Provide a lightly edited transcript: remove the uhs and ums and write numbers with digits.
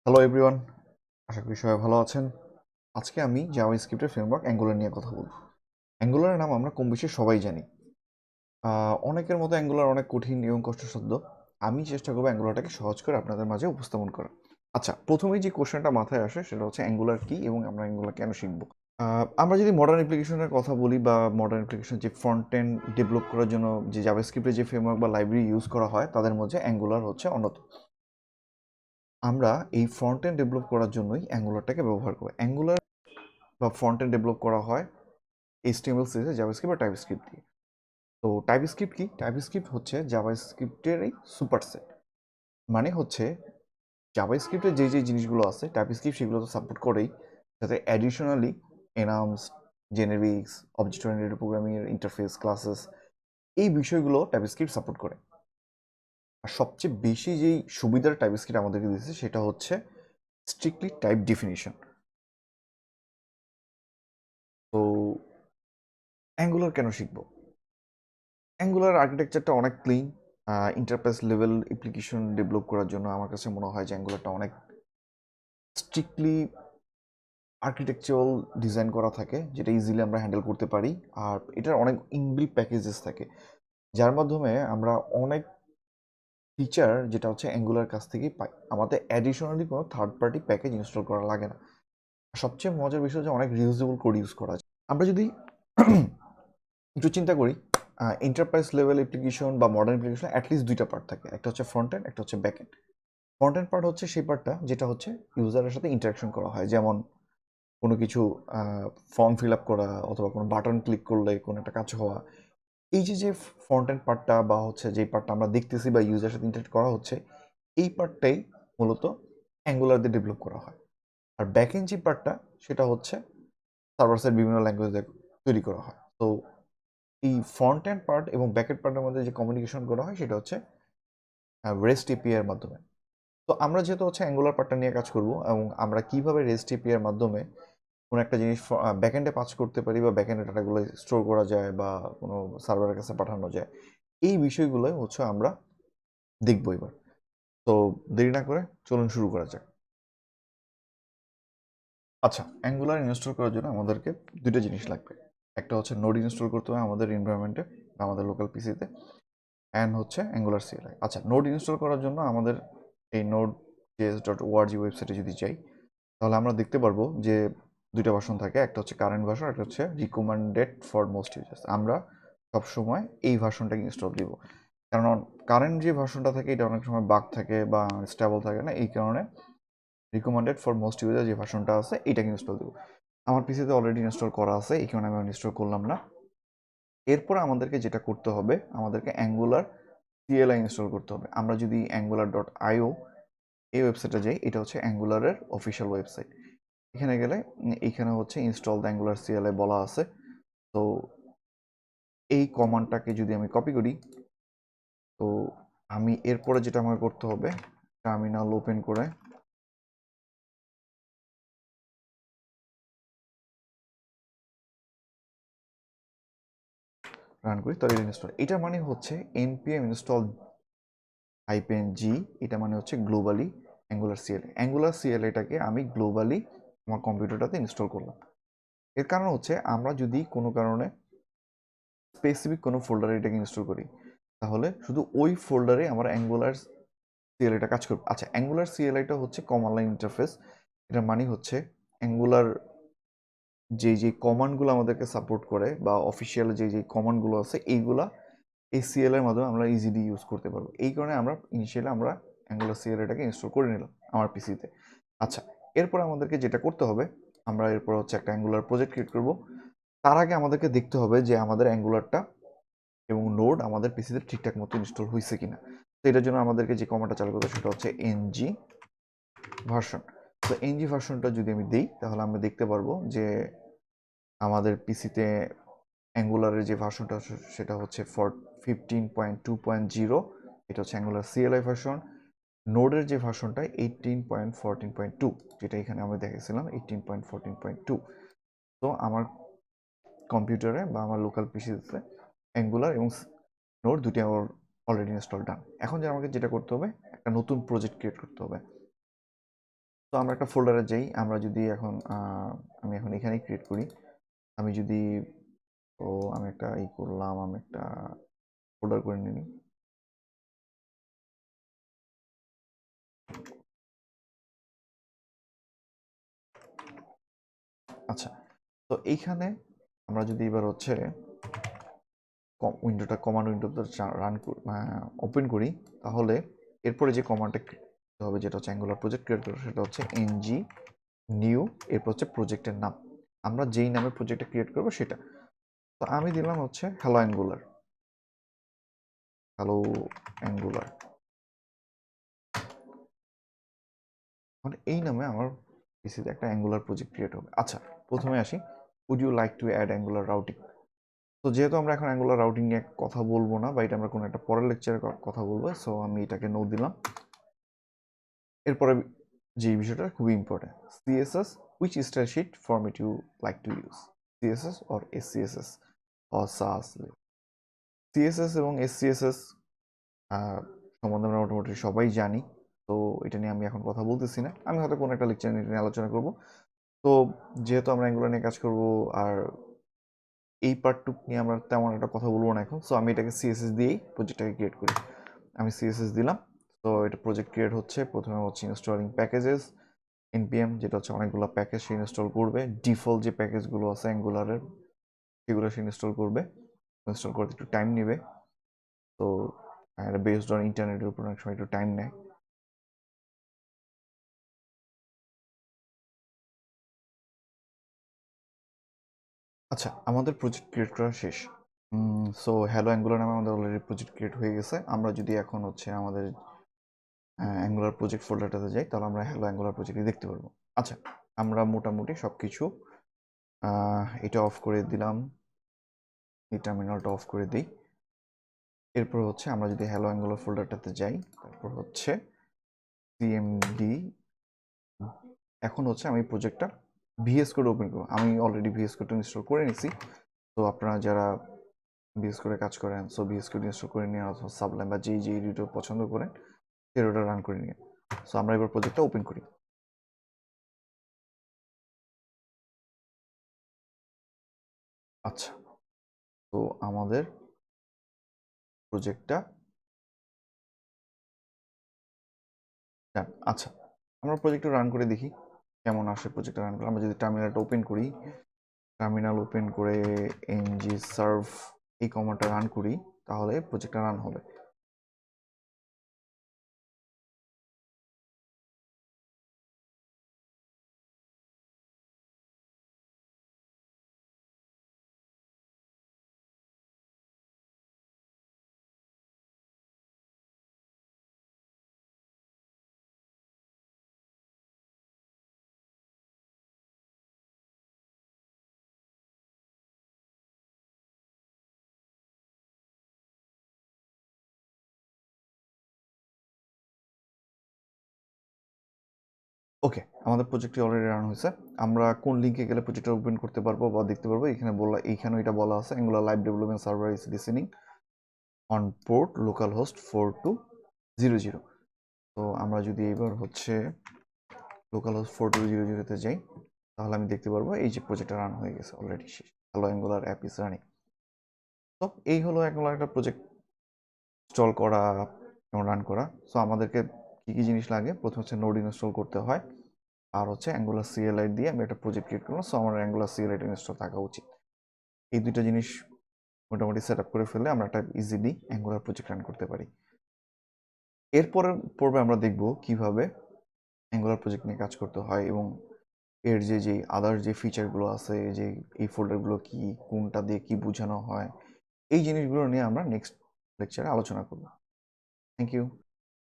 Hello everyone, আশা করি সবাই ভালো আছেন। আজকে আমি জাভাস্ক্রিপ্টের ফ্রেমওয়ার্ক অ্যাঙ্গুলার নিয়ে কথা বলব। অ্যাঙ্গুলারের নাম আমরা কম বেশি সবাই জানি। অনেকের মতো অ্যাঙ্গুলার অনেক কঠিন এবং কষ্টসাধ্য। আমি চেষ্টা করবো অ্যাঙ্গুলারটাকে সহজ করে আপনাদের মাঝে উপস্থাপন করা। আচ্ছা, প্রথমেই যে কোশ্চেনটা মাথায় আসে সেটা হচ্ছে অ্যাঙ্গুলার কী এবং আমরা অ্যাঙ্গুলার কেন শিখব। আমরা যদি মডার্ন অ্যাপ্লিকেশনের কথা বলি বা মডার্ন অ্যাপ্লিকেশন যে ফ্রন্ট এন্ড ডেভেলপ করার জন্য যে জাভাস্ক্রিপ্টের যে ফ্রেমওয়ার্ক বা লাইব্রেরি ইউজ করা হয় তাদের মধ্যে অ্যাঙ্গুলার হচ্ছে অন্যতম। আমরা এই ফ্রন্ট এন্ড ডেভেলপ করার জন্যই অ্যাঙ্গুলারটাকে ব্যবহার করি। অ্যাঙ্গুলার বা ফ্রন্ট এন্ড ডেভেলপ করা হয় এইচটিএমএল, সিএসএস, জাভাস্ক্রিপ্ট বা টাইপস্ক্রিপ্ট দিয়ে। তো টাইপস্ক্রিপ্ট কি? টাইপস্ক্রিপ্ট হচ্ছে জাভাস্ক্রিপ্টেরই সুপারসেট। মানে হচ্ছে জাভাস্ক্রিপ্টের যে জিনিসগুলো আছে টাইপস্ক্রিপ্ট সেগুলো তো সাপোর্ট করেই, যাতে additionally enums, generics, object oriented programming, interface, classes, এই বিষয়গুলো টাইপস্ক্রিপ্ট সাপোর্ট করে। আর সবচেয়ে বেশি যেই সুবিধার টাইপস্ক্রিপ্ট আমাদেরকে দিয়েছে সেটা হচ্ছে স্ট্রিক্টলি টাইপ ডেফিনিশন। তো অ্যাঙ্গুলার কেন শিখবো? অ্যাঙ্গুলার আর্কিটেকচারটা অনেক clean. Enterprise level application develop করার জন্য আমার কাছে মনে হয় যে অ্যাঙ্গুলারটা অনেক স্ট্রিক্টলি আর্কিটেকচারাল ডিজাইন করা থাকে, যেটা ইজিলি আমরা হ্যান্ডেল করতে পারি। আর এটার অনেক ইনবিল্ট প্যাকেজেস থাকে, যার মাধ্যমে আমরা অনেক ফিচার যেটা হচ্ছে অ্যাঙ্গুলার কাছ থেকেই পাই। আমাদের অ্যাডিশনালি কোনো থার্ড পার্টি প্যাকেজ ইনস্টল করা লাগে না। সবচেয়ে মজার বিষয় যে অনেক রিউজেবল কোড ইউজ করা যায়। আমরা যদি একটু চিন্তা করি, এন্টারপ্রাইজ লেভেল অ্যাপ্লিকেশন বা মডার্ন অ্যাপ্লিকেশন অ্যাটলিস্ট দুইটা পার্ট থাকে, একটা হচ্ছে ফ্রন্ট এন্ড, একটা হচ্ছে back end. Front end part হচ্ছে সেই পার্টটা যেটা হচ্ছে ইউজারের সাথে ইন্টারাকশন করা হয়, যেমন কোনো কিছু ফর্ম ফিল আপ করা অথবা কোনো বাটন ক্লিক করলে কোনো একটা কাজ হওয়া। এই যে ফ্রন্ট এন্ড পার্টটা বা হচ্ছে যেই পার্টটা আমরা দেখতেছি বা ইউজারের সাথে ইন্টারাক্ট করা হচ্ছে, এই পার্টটাই মূলত অ্যাঙ্গুলার দিয়ে ডেভেলপ করা হয়। আর ব্যাক এন্ড যে পার্টটা সেটা হচ্ছে সার্ভার সাইড বিভিন্ন ল্যাঙ্গুয়েজ দিয়ে তৈরি করা হয়। তো এই ফ্রন্ট এন্ড পার্ট এবং ব্যাক এন্ড পার্টের মধ্যে যে কমিউনিকেশন করা হয় সেটা হচ্ছে রেস্ট এপিআই এর মাধ্যমে। তো আমরা যেহেতু হচ্ছে অ্যাঙ্গুলার পার্টটা নিয়ে কাজ করব এবং আমরা কিভাবে রেস্ট এপিআই এর মাধ্যমে কোনো একটা জিনিস ব্যাকএন্ডে পাস করতে পারি বা ব্যাকএন্ডে ডাটাগুলো স্টোর করা যায় বা কোনো সার্ভারের কাছে পাঠানো যায়, এই বিষয়গুলো হচ্ছে আমরা দেখবো এবার। তো দেরি না করে চলুন শুরু করা যাক। আচ্ছা, অ্যাঙ্গুলার ইনস্টল করার জন্য আমাদেরকে দুটো জিনিস লাগবে। একটা হচ্ছে নোড ইনস্টল করতে হবে আমাদের এনভায়রনমেন্টে বা আমাদের লোকাল পিসিতে, অ্যান্ড হচ্ছে অ্যাঙ্গুলার সিএলআই। আচ্ছা, নোড ইনস্টল করার জন্য আমাদের এই নোড js.org ওয়েবসাইটে যদি যাই, তাহলে আমরা দেখতে পারবো যে দুইটা ভার্সন থাকে, একটা হচ্ছে কারেন্ট ভার্সন, একটা হচ্ছে রিকমেন্ডেড ফর মোস্ট ইউজার্স। আমরা সবসময় এই ভার্সনটাকে ইনস্টল দিব, কারণ কারেন্ট যে ভার্সনটা থাকে এটা অনেক সময় বাগ থাকে বা স্টেবল থাকে না, এই কারণে রিকমেন্ডেড ফর মোস্ট ইউজার যে ভার্সনটা আছে এটাকে ইনস্টল দেবো। আমার পিসিতে অলরেডি ইনস্টল করা আছে, এই কারণে আমি ইনস্টল করলাম না। এরপর আমাদেরকে যেটা করতে হবে, আমাদেরকে অ্যাঙ্গুলার সিএলআই ইনস্টল করতে হবে। আমরা যদি angular.io এই ওয়েবসাইটে যাই, এটা হচ্ছে অ্যাঙ্গুলারের অফিসিয়াল ওয়েবসাইট। এখানে গেলে এইখানে হচ্ছে ইনস্টল দ্য অ্যাঙ্গুলার সিএলআই বলা আছে। তো এই কমান্ডটাকে যদি আমি কপি করি, তো আমি এরপরে যেটা আমাকে করতে হবে, টার্মিনাল ওপেন করে রান করি, তাহলে এটা ইনস্টল। এটা মানে হচ্ছে npm install -g, এটা মানে হচ্ছে গ্লোবালি অ্যাঙ্গুলার সিএলআই। অ্যাঙ্গুলার সিএলআইটাকে আমি গ্লোবালি আমার কম্পিউটারটাতে ইনস্টল করলাম। এর কারণ হচ্ছে আমরা যদি কোনো কারণে স্পেসিফিক কোনো ফোল্ডারে এটাকে ইনস্টল করি, তাহলে শুধু ওই ফোল্ডারে আমার অ্যাঙ্গুলার সিএলআইটা কাজ করবে। আচ্ছা, অ্যাঙ্গুলার সিএলআইটা হচ্ছে কমান্ড লাইন ইন্টারফেস। এটা মানে হচ্ছে অ্যাঙ্গুলার যে কমান্ডগুলো আমাদেরকে সাপোর্ট করে বা অফিসিয়াল যে কমান্ডগুলো আছে, এইগুলা এই সিএল এর মাধ্যমে আমরা ইজিলি ইউজ করতে পারবো। এই কারণে আমরা ইনিশিয়ালি আমরা অ্যাঙ্গুলার সিএলআইটাকে ইনস্টল করে নিলাম আমার পিসিতে। আচ্ছা, এরপর আমাদেরকে যেটা করতে হবে, আমরা এরপর হচ্ছে একটা অ্যাঙ্গুলার প্রজেক্ট ক্রিয়েট করব। তার আগে আমাদেরকে দেখতে হবে যে আমাদের অ্যাঙ্গুলারটা এবং নোড আমাদের পিসিতে ঠিকঠাক মতো ইনস্টল হয়েছে কিনা। তো এটার জন্য আমাদেরকে যে কমান্ডটা চালু করতে সেটা হচ্ছে এনজি ভার্সন। তো এনজি ভার্সনটা যদি আমি দিই, তাহলে আমরা দেখতে পারবো যে আমাদের পিসিতে অ্যাঙ্গুলারের যে ভার্সনটা সেটা হচ্ছে 15.2.0। এটা হচ্ছে অ্যাঙ্গুলার সিএলআই ভার্সন। নোডের যে ভার্সনটা 18.14.2, যেটা এখানে আমরা দেখেছিলাম 18.14.2। তো আমার কম্পিউটারে বা আমার লোকাল পিসিতে অ্যাঙ্গুলার এবং নোড দুটি আমার অলরেডি ইনস্টল ডান। এখন যে আমাকে যেটা করতে হবে, একটা নতুন প্রজেক্ট ক্রিয়েট করতে হবে। তো আমরা একটা ফোল্ডারে যাই, আমরা যদি এখন আমি এখন এখানেই ক্রিয়েট করি। আমি যদি তো আমি একটা করলাম, আমি একটা ফোল্ডার করে নিই। আচ্ছা, তো এইখানে আমরা যদি এবার হচ্ছে উইন্ডোটা কমান্ড উইন্ডোতে রান ওপেন করি, তাহলে এরপরে যে কমান্ডটা হবে যেটা হচ্ছে অ্যাঙ্গুলার প্রজেক্ট ক্রিয়েট করবো, সেটা হচ্ছে এনজি নিউ, এরপর হচ্ছে প্রজেক্টের নাম। আমরা যেই নামে প্রজেক্টটা ক্রিয়েট করবো সেটা। তো আমি দিলাম হচ্ছে হ্যালো অ্যাঙ্গুলার, হ্যালো অ্যাঙ্গুলার। মানে এই নামে আমার পিসিতে একটা অ্যাঙ্গুলার প্রজেক্ট ক্রিয়েট হবে। আচ্ছা, প্রথমে আসি, would you like to add angular routing. তো যেহেতু আমরা এখন অ্যাঙ্গুলার রাউটিং নিয়ে কথা বলবো না, বা এটা আমরা কোনো একটা পরের লেকচারে কথা বলবো, সো আমি এটাকে নো দিলাম। এরপরে যে বিষয়টা খুবই important, CSS, which style sheet format you like to use, CSS or SCSS or Sass. CSS এবং এসসিএসএস সম্বন্ধে আমরা মোটামুটি সবাই জানি, তো এটা নিয়ে আমি এখন কথা বলতেছি না। আমি হয়তো কোনো একটা লেকচার নিয়ে আলোচনা করব। তো যেহেতু আমরা এগুলো নিয়ে কাজ করব, আর এই পার্টটুক নিয়ে আমরা তেমন একটা কথা বলবো না এখন, সো আমি এটাকে সিএসএস দিয়েই প্রজেক্টটাকে ক্রিয়েট করি। আমি সিএসএস দিলাম। তো এটা প্রজেক্ট ক্রিয়েট হচ্ছে, প্রথমে হচ্ছে ইনস্টলিং প্যাকেজেস, এনপিএম, যেটা হচ্ছে অনেকগুলো প্যাকেজ সে ইনস্টল করবে। ডিফল্ট যে প্যাকেজগুলো আছে অ্যাঙ্গুলারের, সেগুলো সে ইনস্টল করবে। ইনস্টল করতে একটু টাইম নেবে, তো এটা বেসড অন ইন্টারনেটের উপর অনেক সময় একটু টাইম নেয়। আচ্ছা, আমাদের প্রজেক্ট ক্রিয়েট করা শেষ। সো হ্যালো অ্যাঙ্গুলার নামে আমাদের অলরেডি প্রজেক্ট ক্রিয়েট হয়ে গেছে। আমরা যদি এখন হচ্ছে আমাদের অ্যাঙ্গুলার প্রজেক্ট ফোল্ডারটাতে যাই, তাহলে আমরা হ্যালো অ্যাঙ্গুলার প্রজেক্টই দেখতে পারবো। আচ্ছা, আমরা মোটামুটি সব কিছু এটা অফ করে দিলাম, এই টার্মিনালটা অফ করে দিই। এরপর হচ্ছে আমরা যদি হ্যালো অ্যাঙ্গুলার ফোল্ডারটাতে যাই, তারপর হচ্ছে সিএমডি, এখন হচ্ছে আমি প্রজেক্টটা ভিএস কোড ওপেন করবো। আমি অলরেডি ভিএস কোডটা ইনস্টল করে নিছি। তো আপনারা যারা ভিএস কোডে কাজ করেন, সো ভিএস কোড ইনস্টল করে নিয়ে, অথবা সাবলাইম বা যেই যে এডিটর পছন্দ করেন সেই এডিটর রান করে নিয়ে। সো আমরা এবার প্রজেক্টটা ওপেন করি। আচ্ছা, তো আমাদের প্রজেক্টটা ডান। আচ্ছা, আমরা প্রজেক্টটা রান করে দেখি কেমন আসে প্রজেক্টটা রান করে। আমরা যদি টার্মিনালটা ওপেন করি, টার্মিনাল ওপেন করে এনজি সার্ভ এই কমান্ডটা রান করি, তাহলে প্রজেক্টটা রান হবে। ওকে, আমাদের প্রজেক্টটি অলরেডি রান হয়েছে। আমরা কোন লিঙ্কে গেলে প্রজেক্টটা ওপেন করতে পারবো বা দেখতে পারবো, এখানে এইখানে এটা বলা আছে, angular live development server is listening on port local host 4200। তো আমরা যদি এবার হচ্ছে লোকাল হোস্ট 4200-তে যাই, তাহলে আমি দেখতে পারবো এই যে প্রজেক্টটা রান হয়ে গেছে অলরেডি, শেষ। Hello angular app is running. তো এই হলো অ্যাঙ্গুলার একটা প্রজেক্ট ইনস্টল করা এবং রান করা। সো আমাদেরকে কী কী জিনিস লাগে, প্রথম হচ্ছে নোড ইনস্টল করতে হয়, আর হচ্ছে অ্যাঙ্গুলার সিএলআই দিয়ে আমি একটা প্রজেক্ট ক্রিয়েট করলাম। সো আমার অ্যাঙ্গুলার সিএলআইটা ইনস্টল থাকা উচিত। এই দুইটা জিনিস মোটামুটি সেট আপ করে ফেললে আমরা একটা ইজিলি অ্যাঙ্গুলার প্রজেক্ট রান করতে পারি। এরপরের পর্বে আমরা দেখব কিভাবে অ্যাঙ্গুলার প্রজেক্ট নিয়ে কাজ করতে হয়, এবং এর যে আদার যে ফিচারগুলো আছে, যে এই ফোল্ডারগুলো কি, কোনটা দিয়ে কি বোঝানো হয়, এই জিনিসগুলো নিয়ে আমরা নেক্সট লেকচারে আলোচনা করব। Thank you.